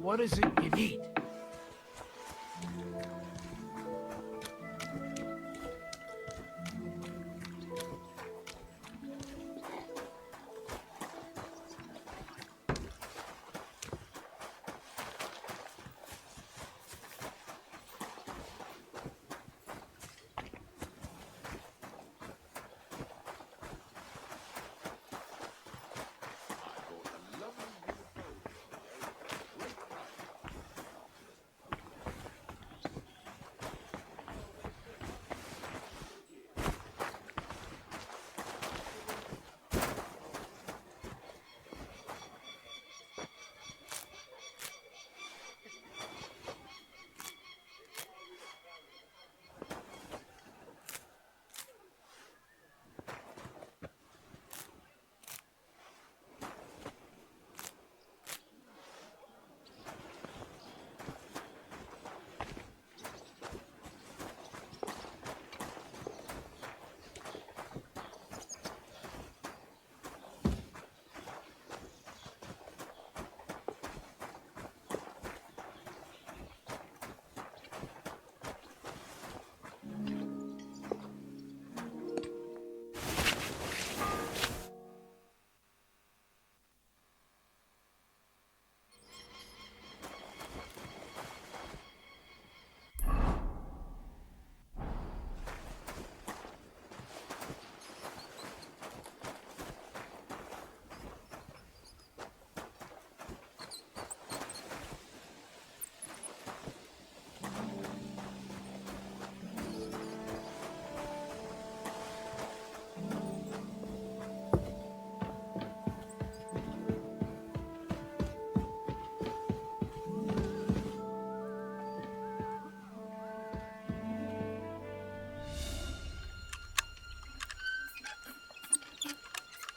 What is it you need?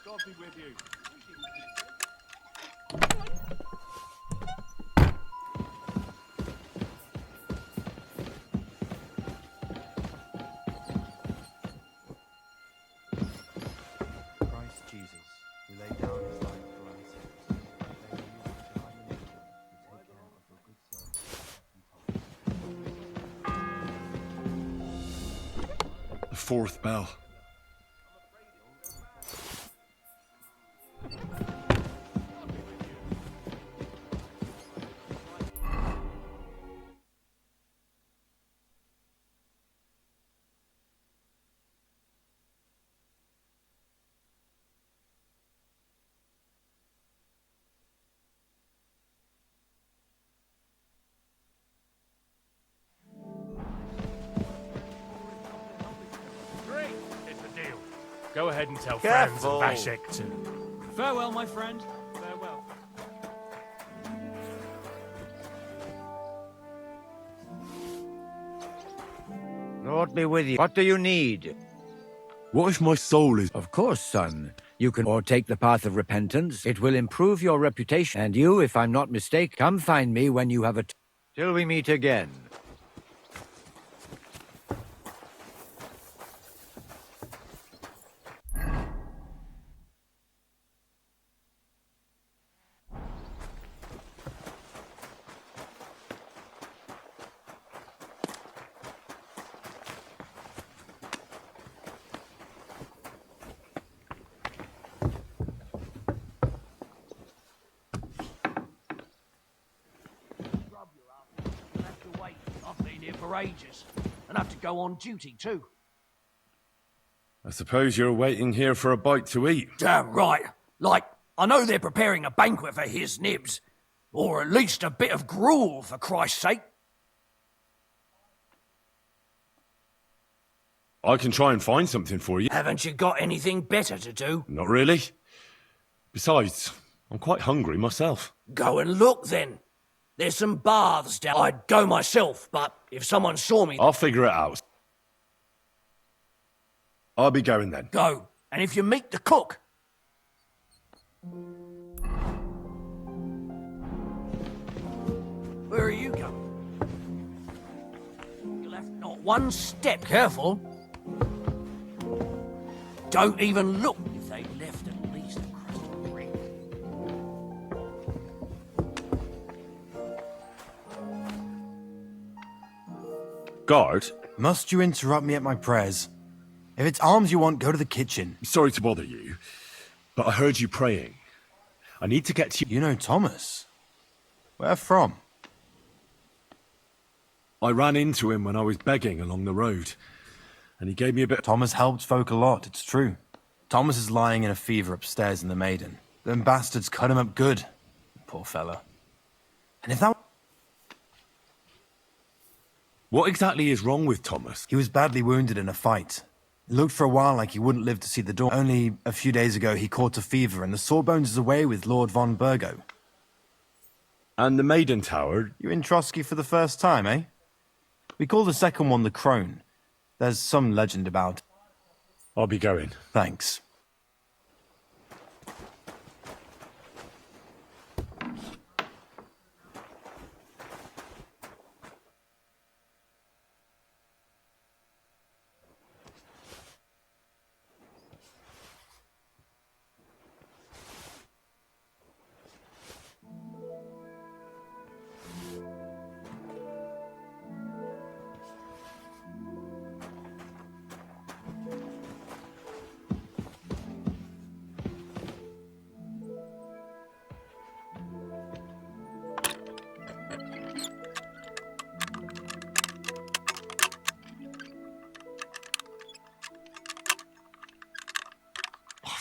God be with you. Christ Jesus, who laid down his life for our sins, may you use the divine religion to take care of your good servant. The fourth bell. Go ahead and tell Careful. Franz and Vashek too. Farewell, my friend. Farewell. Lord be with you. What do you need? What if my soul is... Of course, son. You can or take the path of repentance. It will improve your reputation. And you, if I'm not mistaken, come find me when you have a... Till we meet again. For ages, and have to go on duty too. I suppose you're waiting here for a bite to eat. Damn right. Like, I know they're preparing a banquet for his nibs, or at least a bit of gruel, for Christ's sake. I can try and find something for you. Haven't you got anything better to do? Not really. Besides, I'm quite hungry myself. Go and look then. There's some baths down. I'd go myself, but if someone saw me... I'll figure it out. I'll be going then. Go. And if you meet the cook... Where are you going? You left not one step. Careful. Don't even look if they left at least a crust of bread. Guard? Must you interrupt me at my prayers? If it's alms you want, go to the kitchen. Sorry to bother you, but I heard you praying. I need to get to you. You know Thomas? Where from? I ran into him when I was begging along the road, and he gave me a bit. Thomas helped folk a lot, it's true. Thomas is lying in a fever upstairs in the Maiden. Them bastards cut him up good. Poor fella. And if that... What exactly is wrong with Thomas? He was badly wounded in a fight. It looked for a while like he wouldn't live to see the dawn. Only a few days ago he caught a fever and the Sawbones is away with Lord von Burgo. And the Maiden Tower? You in Trotsky for the first time, eh? We call the second one the Crone. There's some legend about... I'll be going. Thanks.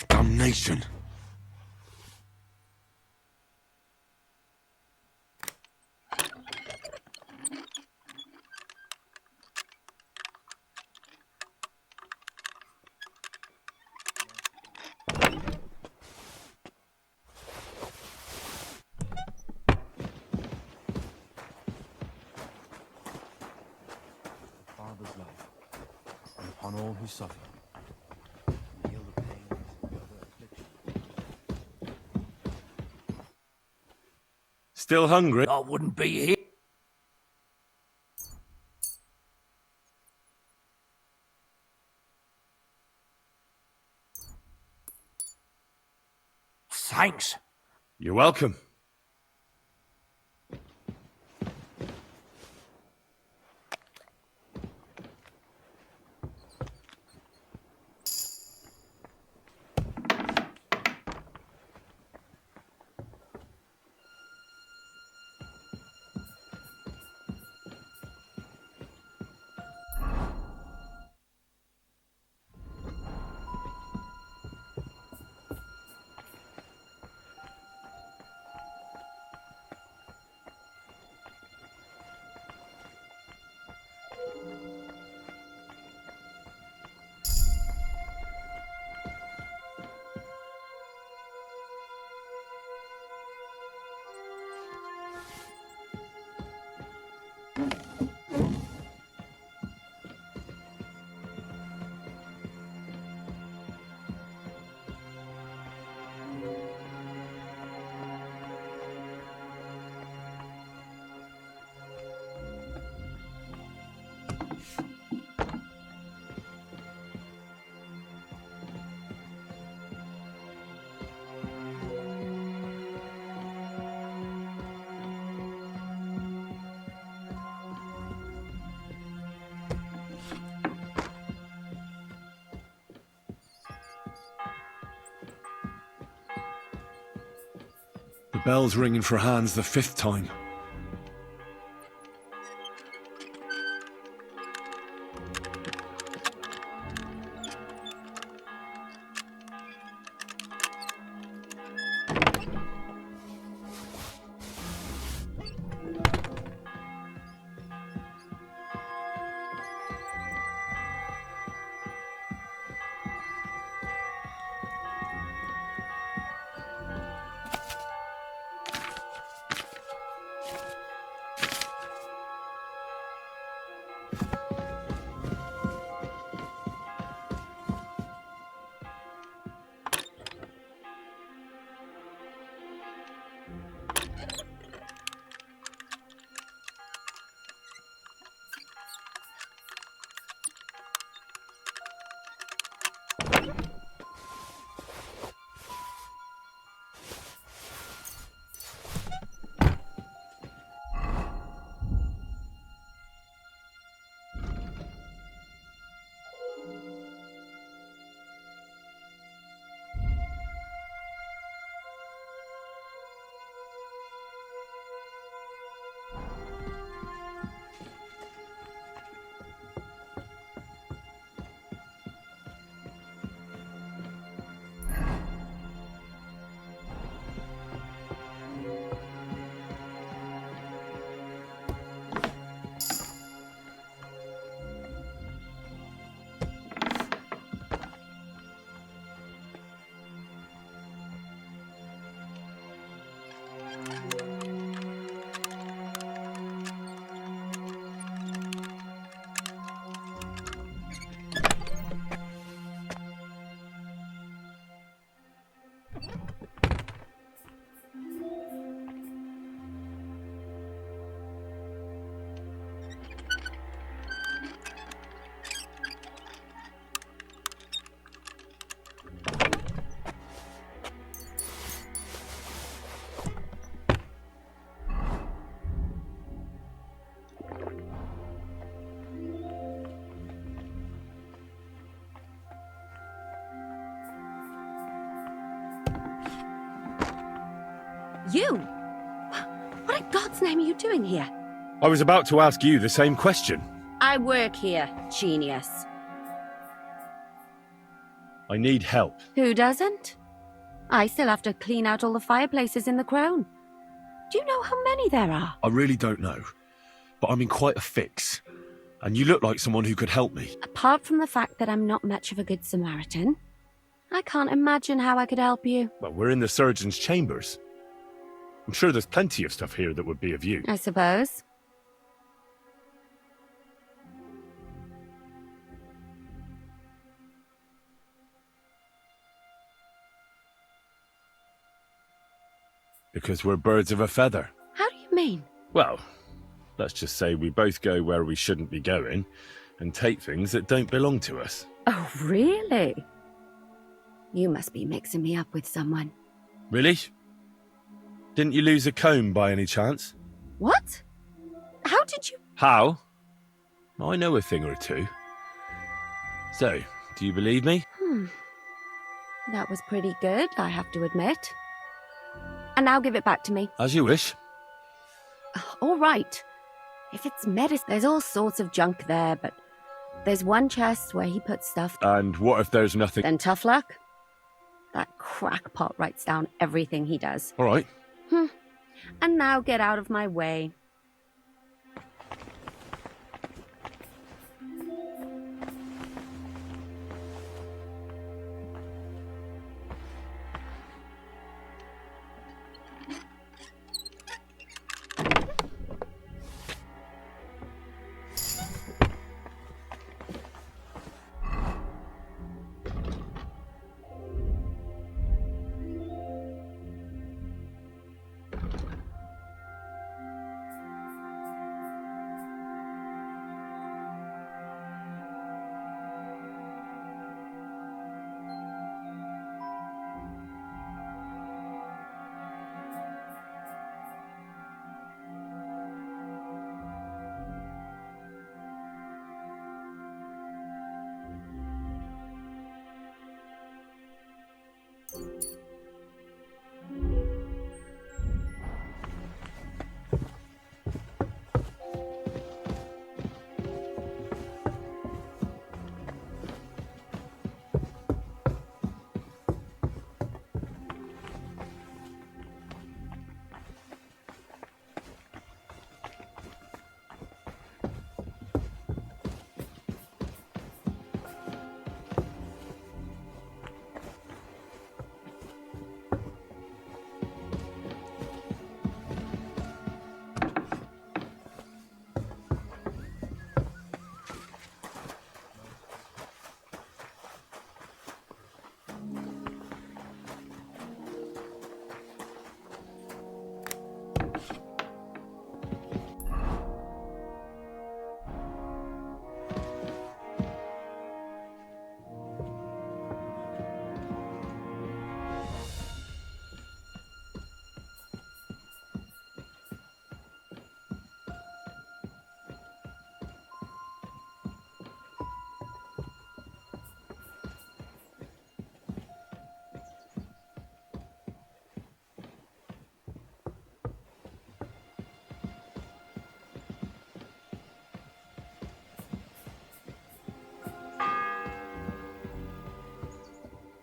Damnation. Father's love, and upon all who suffer, and heal the pains of other affliction. Still hungry? I wouldn't be here. Thanks. You're welcome. The bell's ringing for Hans the 5th time. You? What in God's name are you doing here? I was about to ask you the same question. I work here, genius. I need help. Who doesn't? I still have to clean out all the fireplaces in the Crown. Do you know how many there are? I really don't know, but I'm in quite a fix. And you look like someone who could help me. Apart from the fact that I'm not much of a good Samaritan, I can't imagine how I could help you. Well, we're in the surgeon's chambers. I'm sure there's plenty of stuff here that would be of use. I suppose. Because we're birds of a feather. How do you mean? Well, let's just say we both go where we shouldn't be going and take things that don't belong to us. Oh, really? You must be mixing me up with someone. Really? Didn't you lose a comb by any chance? What? How did you... How? I know a thing or two. So, do you believe me? That was pretty good, I have to admit. And now give it back to me. As you wish. All right. If it's medicine, there's all sorts of junk there, but there's one chest where he puts stuff. And what if there's nothing? Then tough luck. That crackpot writes down everything he does. All right. And now get out of my way.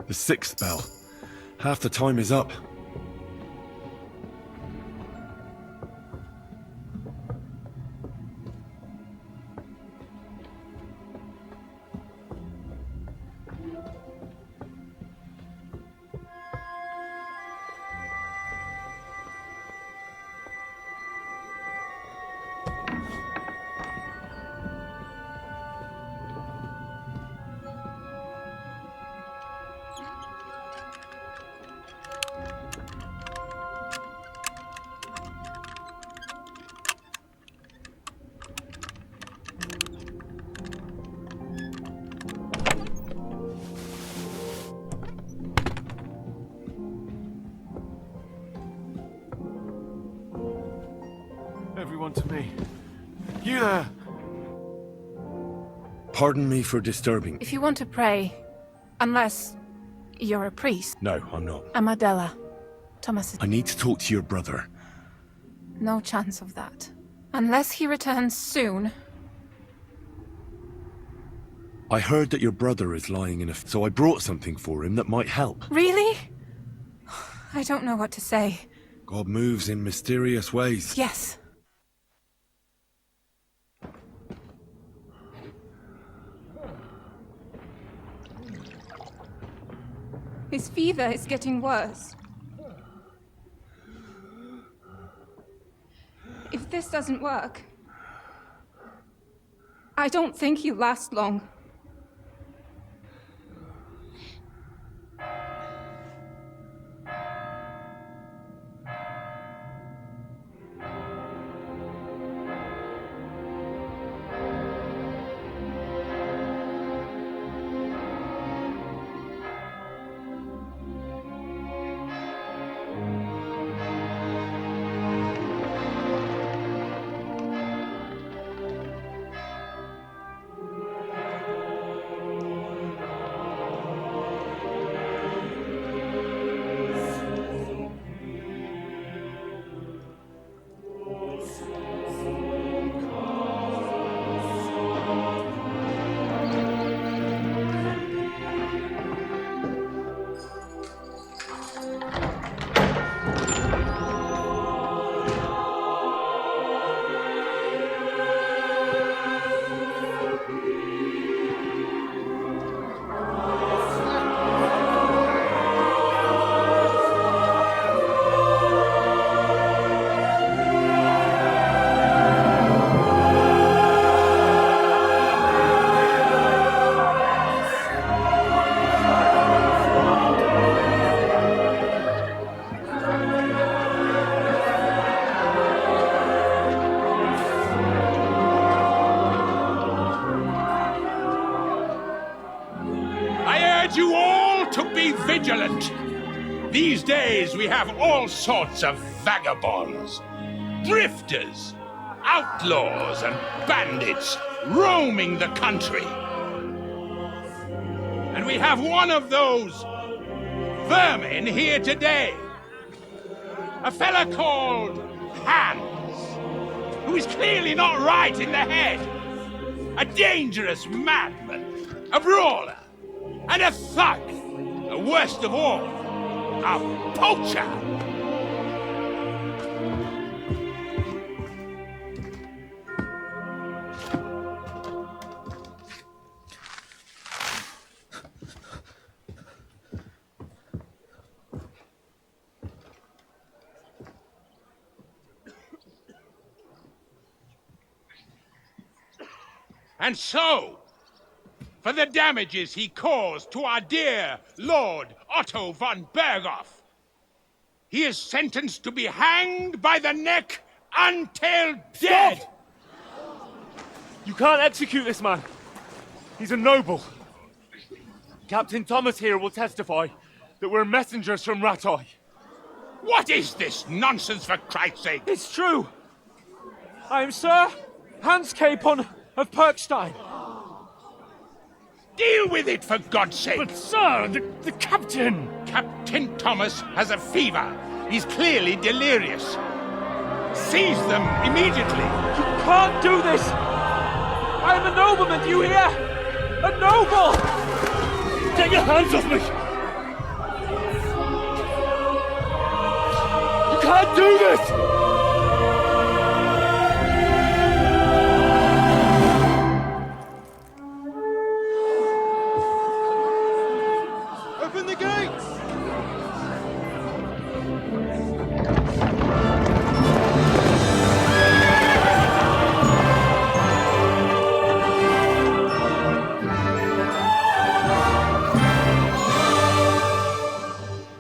The 6th bell. Half the time is up. Everyone to me. You there! Pardon me for disturbing. If you want to pray, unless you're a priest. No, I'm not. I'm Adela. Thomas. I need to talk to your brother. No chance of that. Unless he returns soon. I heard that your brother is lying in a... So I brought something for him that might help. Really? I don't know what to say. God moves in mysterious ways. Yes. His fever is getting worse. If this doesn't work, I don't think he'll last long. You all to be vigilant. These days we have all sorts of vagabonds, drifters, outlaws and bandits roaming the country. And we have one of those vermin here today. A fella called Hans, who is clearly not right in the head. A dangerous madman, a brawler, and a thug, the worst of all, a poacher. And so, for the damages he caused to our dear Lord Otto von Berghoff, he is sentenced to be hanged by the neck until dead! Stop! You can't execute this man. He's a noble. Captain Thomas here will testify that we're messengers from Ratoi. What is this nonsense, for Christ's sake? It's true. I am Sir Hans Capon of Perkstein. Deal with it, for God's sake! But sir, the captain! Captain Thomas has a fever. He's clearly delirious. Seize them immediately. You can't do this! I am a nobleman, do you hear? A noble! Get your hands off me! You can't do this! Open the gates!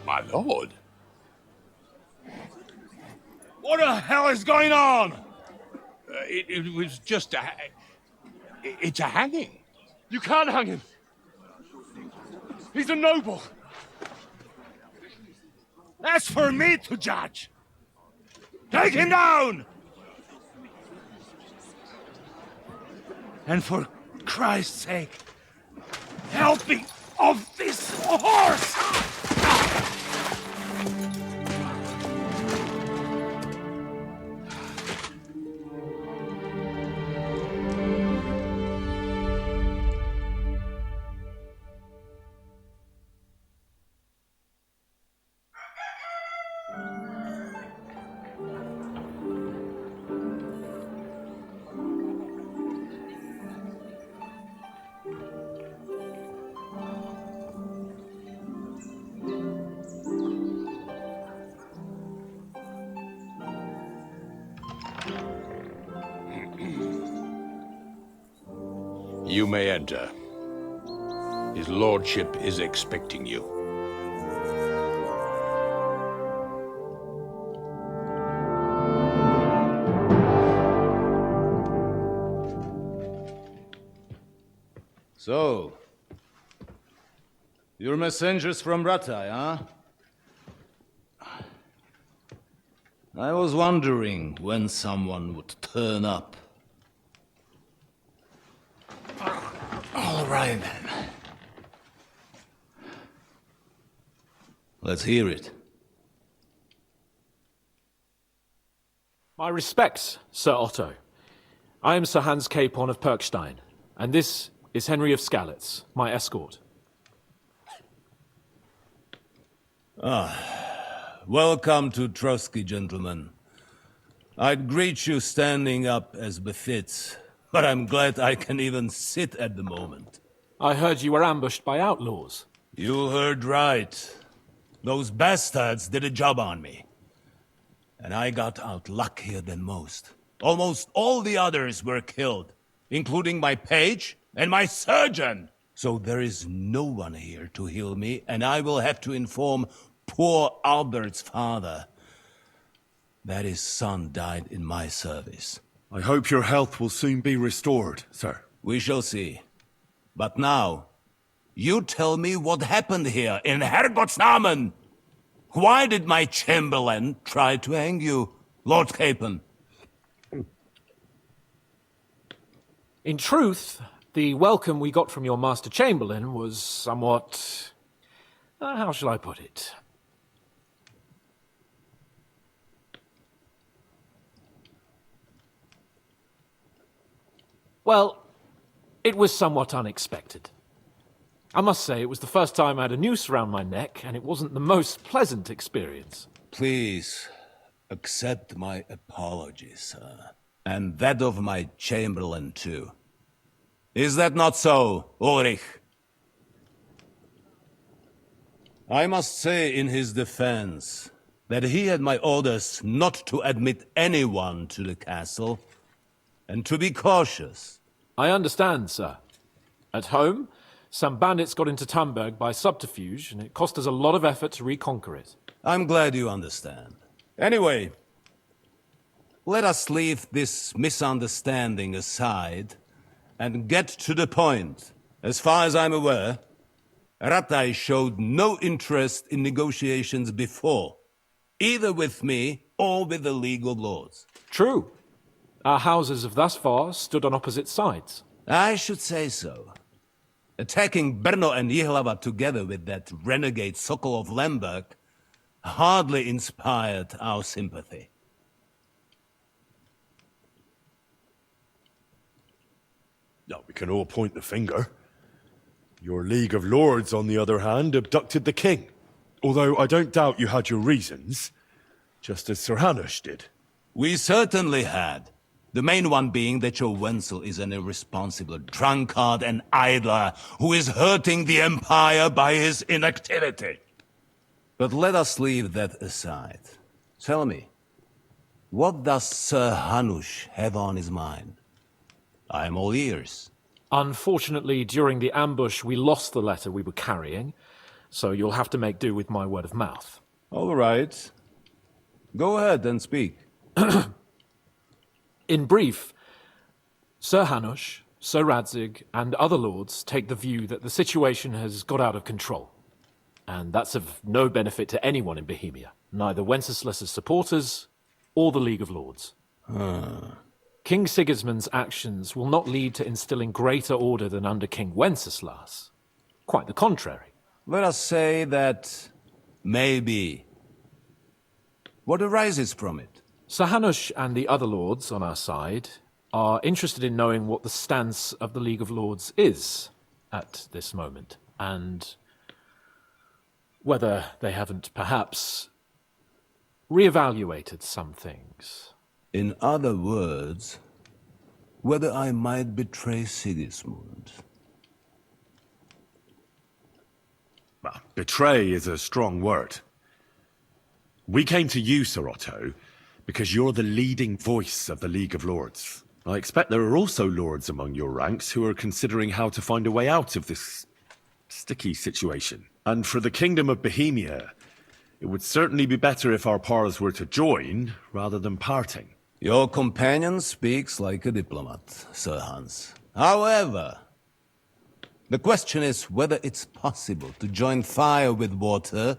My lord. What the hell is going on? It was just a... It's a hanging. You can't hang him. He's a noble. That's for me to judge. Take him down! And for Christ's sake, help me off this horse! You may enter. His lordship is expecting you. So, you're messengers from Ratai, huh? I was wondering when someone would turn up. All right, then. Let's hear it. My respects, Sir Otto. I am Sir Hans Capon of Perkstein, and this is Henry of Skalitz, my escort. Welcome to Trotsky, gentlemen. I'd greet you standing up as befits, but I'm glad I can even sit at the moment. I heard you were ambushed by outlaws. You heard right. Those bastards did a job on me. And I got out luckier than most. Almost all the others were killed, including my page and my surgeon. So there is no one here to heal me, and I will have to inform poor Albert's father that his son died in my service. I hope your health will soon be restored, sir. We shall see. But now, you tell me what happened here in Herrgottsnamen. Why did my chamberlain try to hang you, Lord Capon? In truth, the welcome we got from your Master Chamberlain was somewhat... how shall I put it? Well, it was somewhat unexpected. I must say, it was the first time I had a noose around my neck, and it wasn't the most pleasant experience. Please, accept my apologies, sir. And that of my chamberlain, too. Is that not so, Ulrich? I must say in his defense that he had my orders not to admit anyone to the castle, and to be cautious. I understand, sir. At home, some bandits got into Tamberg by subterfuge, and it cost us a lot of effort to reconquer it. I'm glad you understand. Anyway, let us leave this misunderstanding aside and get to the point. As far as I'm aware, Ratai showed no interest in negotiations before, either with me or with the League of Lords. True. Our houses have thus far stood on opposite sides. I should say so. Attacking Brno and Jihlava together with that renegade Sokol of Lemberg hardly inspired our sympathy. No, we can all point the finger. Your League of Lords, on the other hand, abducted the king. Although I don't doubt you had your reasons, just as Sir Hanush did. We certainly had. The main one being that your Wenzel is an irresponsible drunkard and idler who is hurting the Empire by his inactivity. But let us leave that aside. Tell me, what does Sir Hanush have on his mind? I am all ears. Unfortunately, during the ambush, we lost the letter we were carrying, so you'll have to make do with my word of mouth. All right. Go ahead and speak. In brief, Sir Hanush, Sir Radzig, and other lords take the view that the situation has got out of control. And that's of no benefit to anyone in Bohemia, neither Wenceslas's supporters or the League of Lords. King Sigismund's actions will not lead to instilling greater order than under King Wenceslas. Quite the contrary. Let us say that maybe. What arises from it? Sir Hanush and the other lords on our side are interested in knowing what the stance of the League of Lords is at this moment, and whether they haven't perhaps reevaluated some things. In other words, whether I might betray Sigismund. Well, betray is a strong word. We came to you, Sir Otto, because you're the leading voice of the League of Lords. I expect there are also lords among your ranks who are considering how to find a way out of this sticky situation. And for the Kingdom of Bohemia, it would certainly be better if our paths were to join rather than parting. Your companion speaks like a diplomat, Sir Hans. However, the question is whether it's possible to join fire with water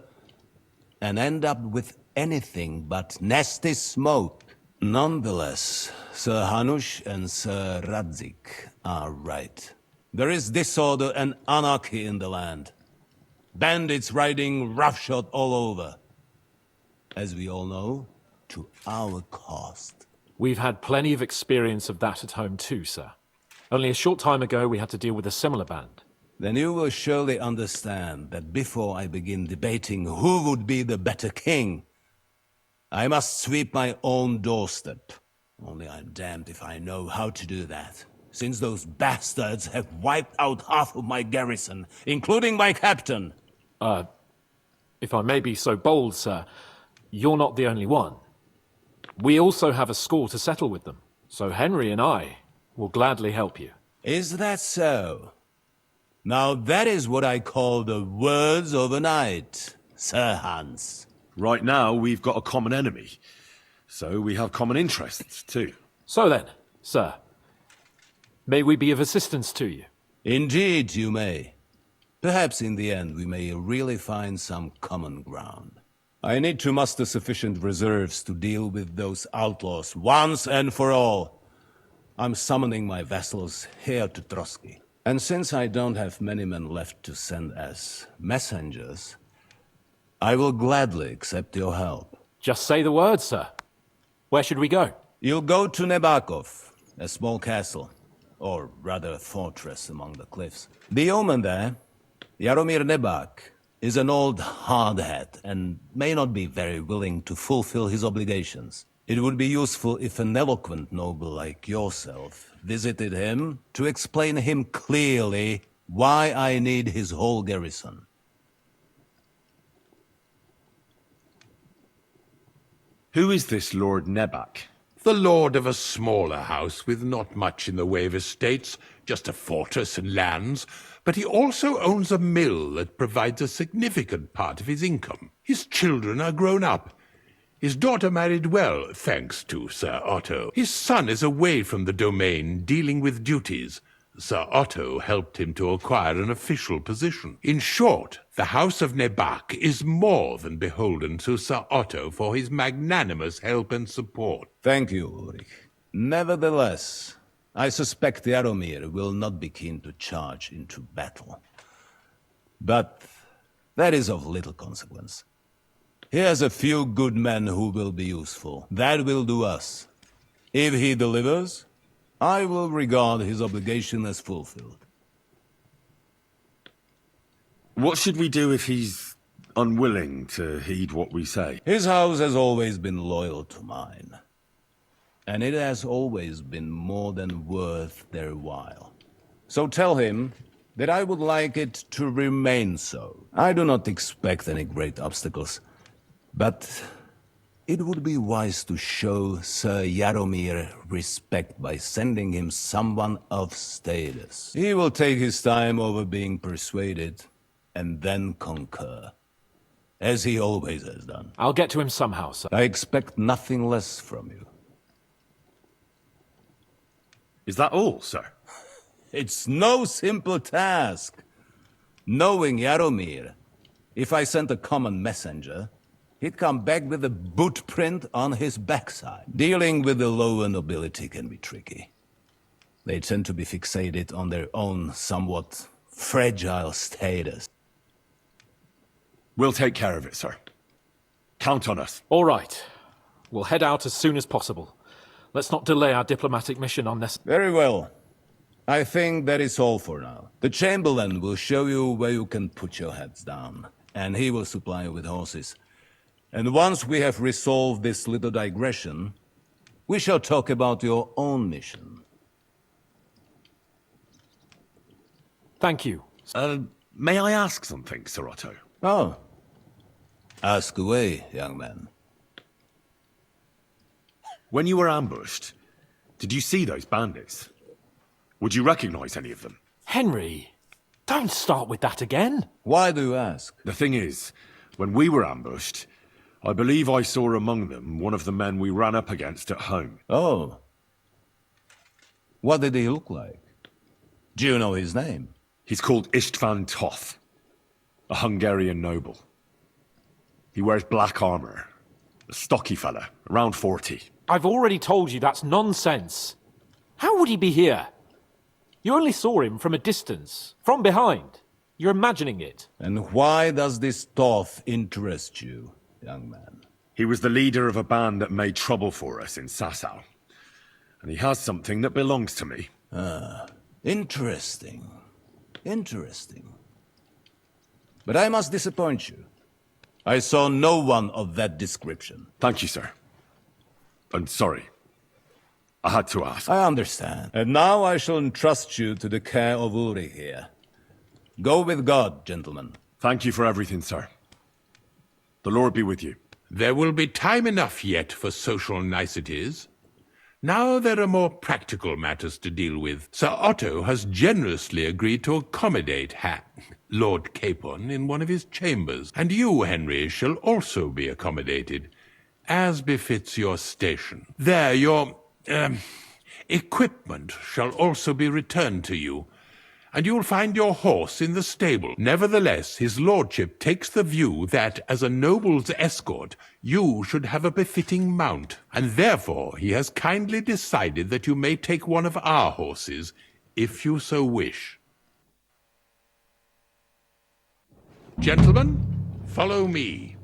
and end up with anything but nasty smoke. Nonetheless, Sir Hanush and Sir Radzik are right. There is disorder and anarchy in the land. Bandits riding roughshod all over. As we all know, to our cost. We've had plenty of experience of that at home too, sir. Only a short time ago we had to deal with a similar band. Then you will surely understand that before I begin debating who would be the better king, I must sweep my own doorstep. Only I'm damned if I know how to do that, since those bastards have wiped out half of my garrison, including my captain. If I may be so bold, sir, you're not the only one. We also have a score to settle with them, so Henry and I will gladly help you. Is that so? Now that is what I call the words of a knight, Sir Hans. Right now, we've got a common enemy, so we have common interests too. So then, sir, may we be of assistance to you? Indeed you may. Perhaps in the end we may really find some common ground. I need to muster sufficient reserves to deal with those outlaws once and for all. I'm summoning my vassals here to Trotsky. And since I don't have many men left to send as messengers, I will gladly accept your help. Just say the word, sir. Where should we go? You'll go to Nebakov, a small castle, or rather a fortress among the cliffs. The yeoman there, Jaromir Nebak, is an old hardhat and may not be very willing to fulfill his obligations. It would be useful if an eloquent noble like yourself visited him to explain him clearly why I need his whole garrison. Who is this Lord Nebak? The lord of a smaller house with not much in the way of estates, just a fortress and lands, but he also owns a mill that provides a significant part of his income. His children are grown up. His daughter married well, thanks to Sir Otto. His son is away from the domain, dealing with duties. Sir Otto helped him to acquire an official position. In short, the House of Nebak is more than beholden to Sir Otto for his magnanimous help and support. Thank you, Ulrich. Nevertheless, I suspect Jaromir will not be keen to charge into battle. But that is of little consequence. He has a few good men who will be useful. That will do us. If he delivers, I will regard his obligation as fulfilled. What should we do if he's unwilling to heed what we say? His house has always been loyal to mine. And it has always been more than worth their while. So tell him that I would like it to remain so. I do not expect any great obstacles, but it would be wise to show Sir Jaromir respect by sending him someone of status. He will take his time over being persuaded, and then concur, as he always has done. I'll get to him somehow, sir. I expect nothing less from you. Is that all, sir? It's no simple task. Knowing Jaromir, if I sent a common messenger, he'd come back with a boot print on his backside. Dealing with the lower nobility can be tricky. They tend to be fixated on their own somewhat fragile status. We'll take care of it, sir. Count on us. All right. We'll head out as soon as possible. Let's not delay our diplomatic mission unnecessarily. Very well. I think that is all for now. The Chamberlain will show you where you can put your heads down, and he will supply you with horses. And once we have resolved this little digression, we shall talk about your own mission. Thank you. May I ask something, Sir Otto? Oh. Ask away, young man. When you were ambushed, did you see those bandits? Would you recognize any of them? Henry, don't start with that again. Why do you ask? The thing is, when we were ambushed, I believe I saw among them one of the men we ran up against at home. Oh. What did he look like? Do you know his name? He's called Istvan Toth, a Hungarian noble. He wears black armor. A stocky fella, around 40. I've already told you that's nonsense. How would he be here? You only saw him from a distance, from behind. You're imagining it. And why does this Toth interest you, young man? He was the leader of a band that made trouble for us in Sasau. And he has something that belongs to me. Ah, interesting. Interesting. But I must disappoint you. I saw no one of that description. Thank you, sir. I'm sorry. I had to ask. I understand. And now I shall entrust you to the care of Uri here. Go with God, gentlemen. Thank you for everything, sir. The Lord be with you. There will be time enough yet for social niceties. Now there are more practical matters to deal with. Sir Otto has generously agreed to accommodate Lord Capon in one of his chambers, and you, Henry, shall also be accommodated, as befits your station. There, your equipment shall also be returned to you, and you'll find your horse in the stable. Nevertheless, his lordship takes the view that, as a noble's escort, you should have a befitting mount, and therefore he has kindly decided that you may take one of our horses, if you so wish. Gentlemen, follow me.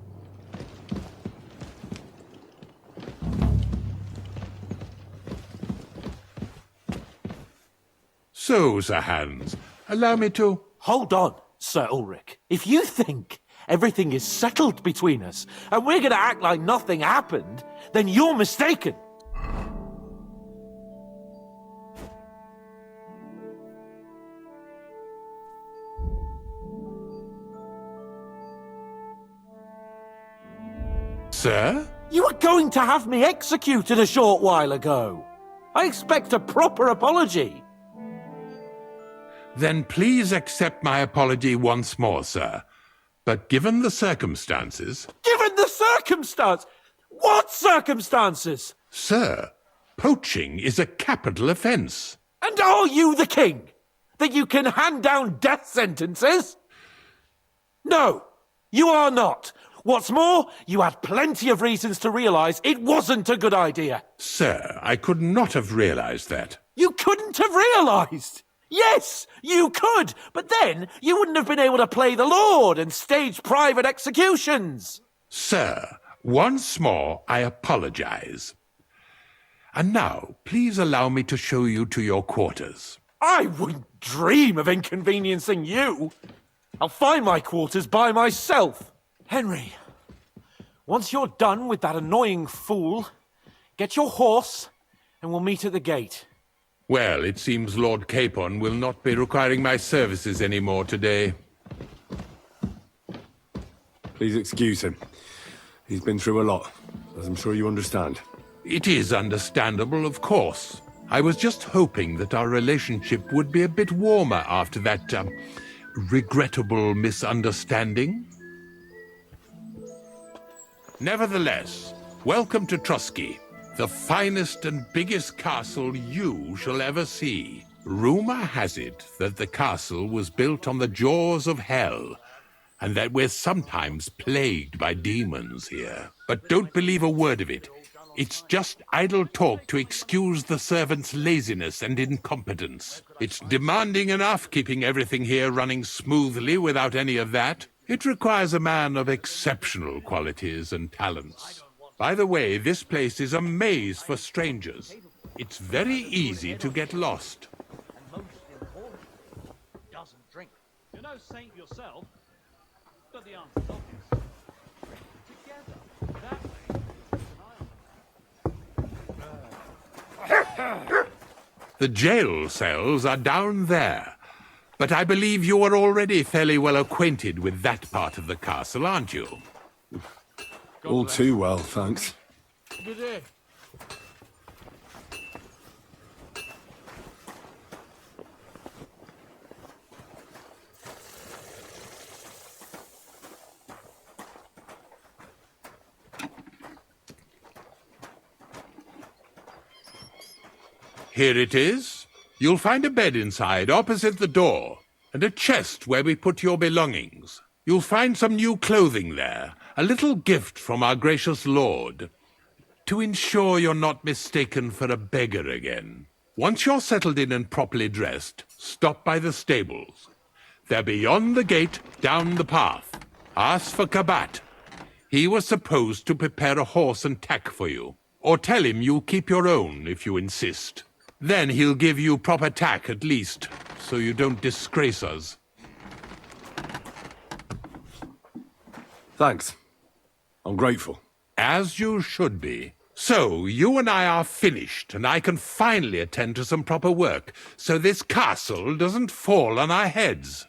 So, Sir Hans, allow me to... Hold on, Sir Ulrich. If you think everything is settled between us, and we're going to act like nothing happened, then you're mistaken. Sir? You were going to have me executed a short while ago. I expect a proper apology. Then please accept my apology once more, sir. But given the circumstances... Given the circumstance? What circumstances? Sir, poaching is a capital offence. And are you the king? That you can hand down death sentences? No, you are not. What's more, you had plenty of reasons to realise it wasn't a good idea. Sir, I could not have realised that. You couldn't have realised? Yes, you could, but then you wouldn't have been able to play the Lord and stage private executions. Sir, once more I apologise. And now, please allow me to show you to your quarters. I wouldn't dream of inconveniencing you. I'll find my quarters by myself. Henry, once you're done with that annoying fool, get your horse and we'll meet at the gate. Well, it seems Lord Capon will not be requiring my services anymore today. Please excuse him. He's been through a lot, as I'm sure you understand. It is understandable, of course. I was just hoping that our relationship would be a bit warmer after that, regrettable misunderstanding. Nevertheless, welcome to Trusky, the finest and biggest castle you shall ever see. Rumor has it that the castle was built on the jaws of hell, and that we're sometimes plagued by demons here. But don't believe a word of it. It's just idle talk to excuse the servants' laziness and incompetence. It's demanding enough keeping everything here running smoothly without any of that. It requires a man of exceptional qualities and talents. By the way, this place is a maze for strangers. It's very easy to get lost. Doesn't drink. You're no saint yourself, but the answer's obvious. Together, that way. The jail cells are down there. But I believe you are already fairly well acquainted with that part of the castle, aren't you? All too well, thanks. Good day. Here it is. You'll find a bed inside, opposite the door, and a chest where we put your belongings. You'll find some new clothing there, a little gift from our gracious lord, to ensure you're not mistaken for a beggar again. Once you're settled in and properly dressed, stop by the stables. They're beyond the gate, down the path. Ask for Kabat. He was supposed to prepare a horse and tack for you, or tell him you'll keep your own if you insist. Then he'll give you proper tack at least, so you don't disgrace us. Thanks. I'm grateful. As you should be. So, you and I are finished, and I can finally attend to some proper work, so this castle doesn't fall on our heads.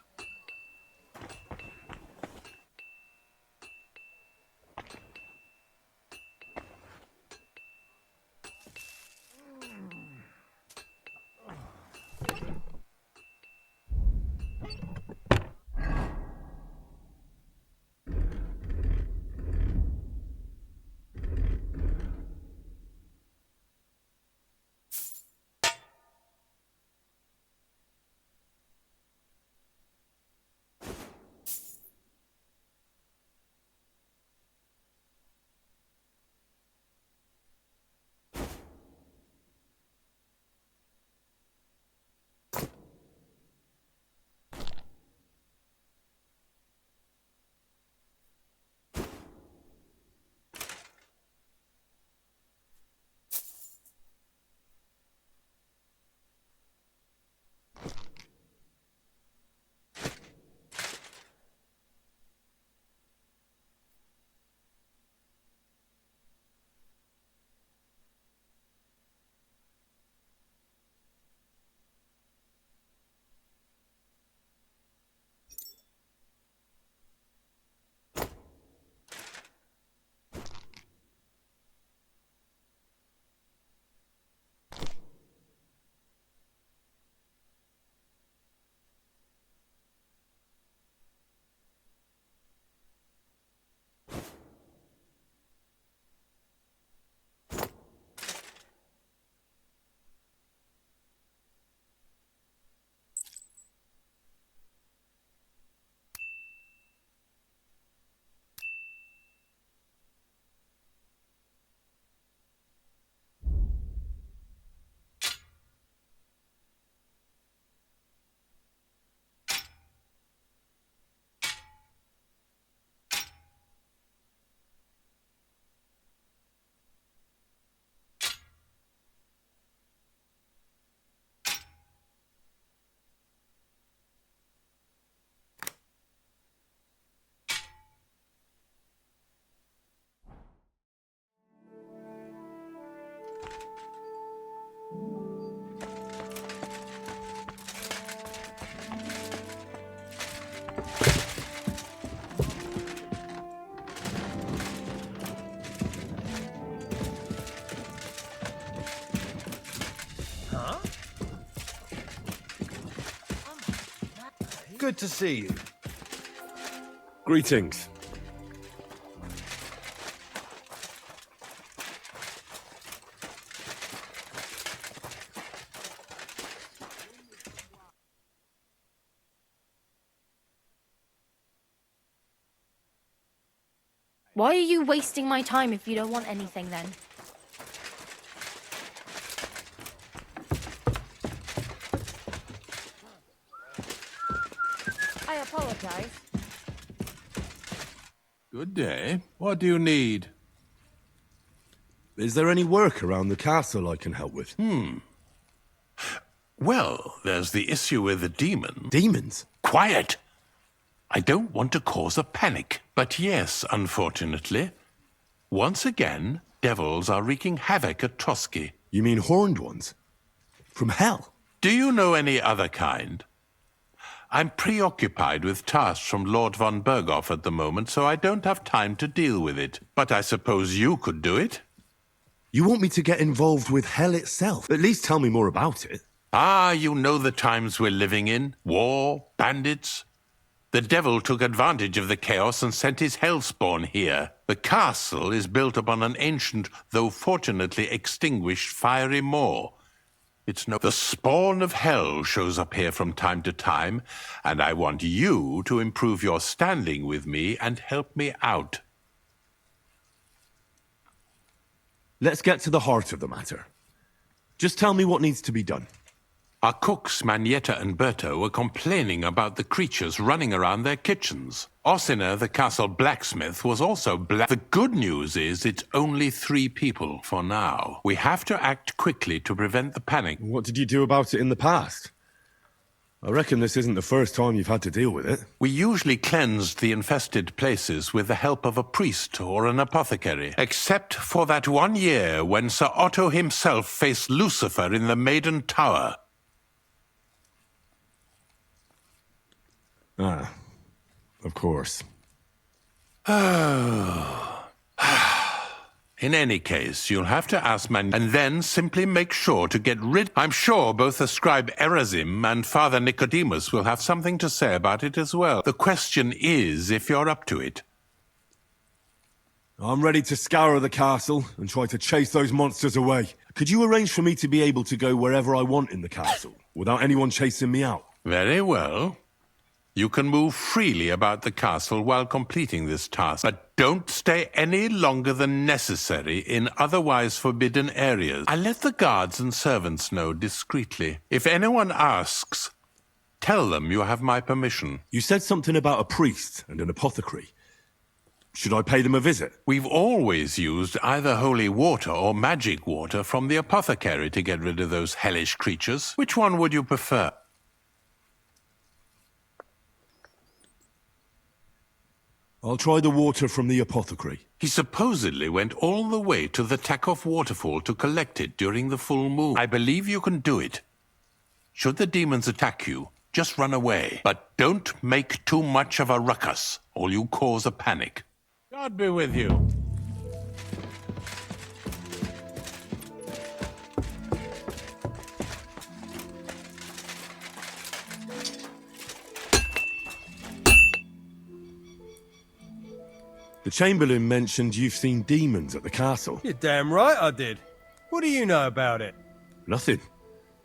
Good to see you. Greetings. Why are you wasting my time if you don't want anything then? I apologize. Good day. What do you need? Is there any work around the castle I can help with? Well, there's the issue with the demons. Demons? Quiet! I don't want to cause a panic. But yes, unfortunately, once again, devils are wreaking havoc at Trotsky. You mean horned ones? From hell? Do you know any other kind? I'm preoccupied with tasks from Lord von Berghoff at the moment, so I don't have time to deal with it. But I suppose you could do it? You want me to get involved with hell itself? At least tell me more about it. Ah, you know the times we're living in. War, bandits. The devil took advantage of the chaos and sent his hellspawn here. The castle is built upon an ancient, though fortunately extinguished, fiery moor. The spawn of hell shows up here from time to time, and I want you to improve your standing with me and help me out. Let's get to the heart of the matter. Just tell me what needs to be done. Our cooks, Manietta and Berto, were complaining about the creatures running around their kitchens. Ossiner, the castle blacksmith, was also The good news is it's only 3 people for now. We have to act quickly to prevent the panic. What did you do about it in the past? I reckon this isn't the first time you've had to deal with it. We usually cleansed the infested places with the help of a priest or an apothecary, except for that one year when Sir Otto himself faced Lucifer in the Maiden Tower. Ah, of course. In any case, you'll have to ask and then simply make sure to get rid. I'm sure both the scribe Erezim and Father Nicodemus will have something to say about it as well. The question is if you're up to it. I'm ready to scour the castle and try to chase those monsters away. Could you arrange for me to be able to go wherever I want in the castle, without anyone chasing me out? Very well. You can move freely about the castle while completing this task, but don't stay any longer than necessary in otherwise forbidden areas. I let the guards and servants know discreetly. If anyone asks, tell them you have my permission. You said something about a priest and an apothecary. Should I pay them a visit? We've always used either holy water or magic water from the apothecary to get rid of those hellish creatures. Which one would you prefer? I'll try the water from the apothecary. He supposedly went all the way to the Takoff waterfall to collect it during the full moon. I believe you can do it. Should the demons attack you, just run away. But don't make too much of a ruckus, or you cause a panic. God be with you. The Chamberlain mentioned you've seen demons at the castle. You're damn right I did. What do you know about it? Nothing.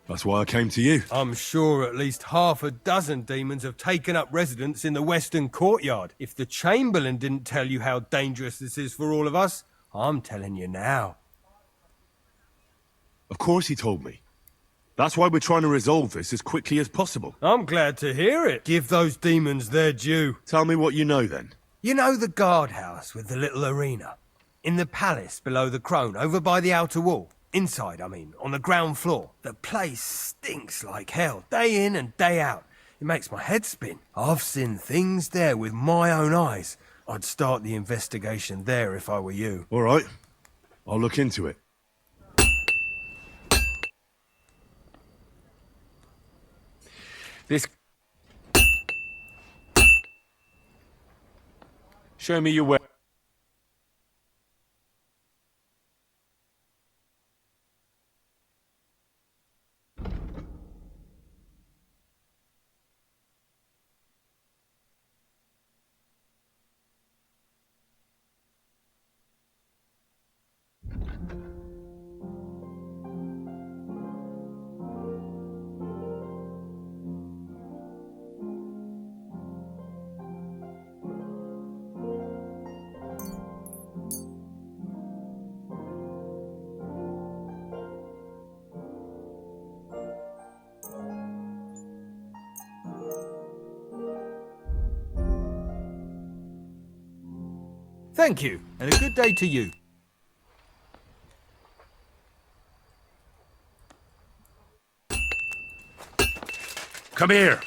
That's why I came to you. I'm sure at least half a dozen demons have taken up residence in the western courtyard. If the Chamberlain didn't tell you how dangerous this is for all of us, I'm telling you now. Of course he told me. That's why we're trying to resolve this as quickly as possible. I'm glad to hear it. Give those demons their due. Tell me what you know then. You know the guardhouse with the little arena? In the palace below the Crone, over by the outer wall. Inside, I mean, on the ground floor. The place stinks like hell, day in and day out. It makes my head spin. I've seen things there with my own eyes. I'd start the investigation there if I were you. All right. I'll look into it. This... Show me your way. Thank you, and a good day to you. Come here.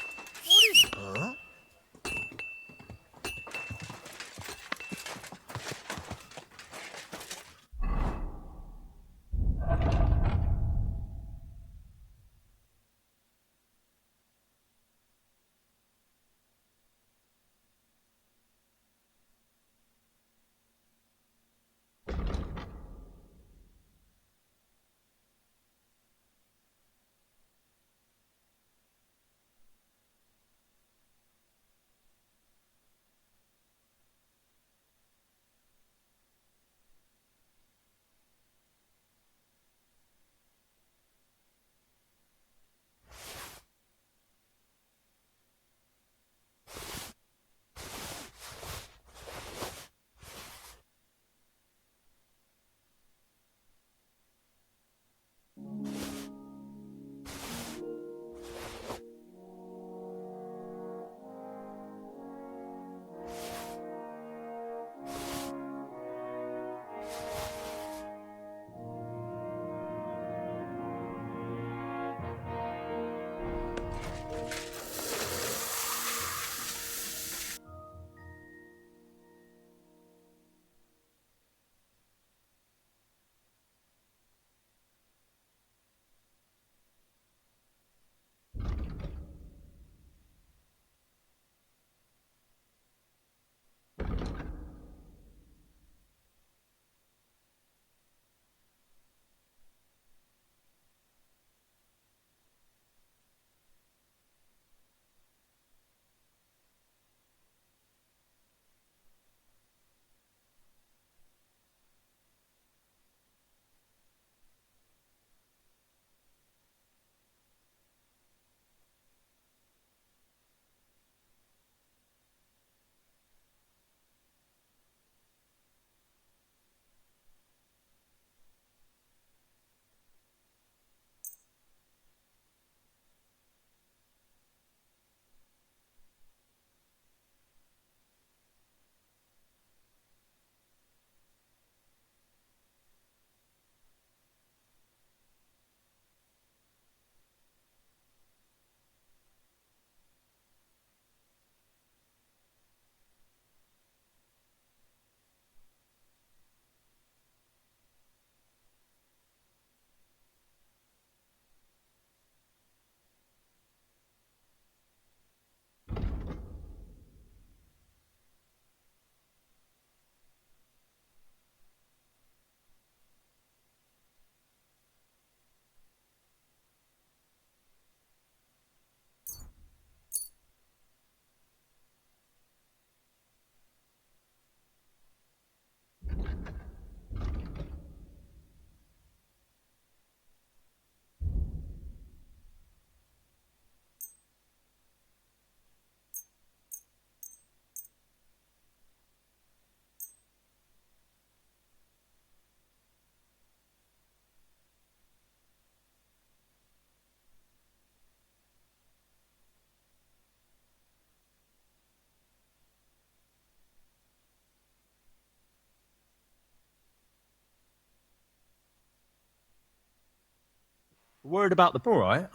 Word about the... All right,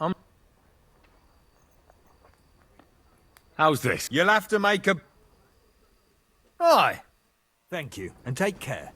How's this? You'll have to make a... Aye. Thank you, and take care.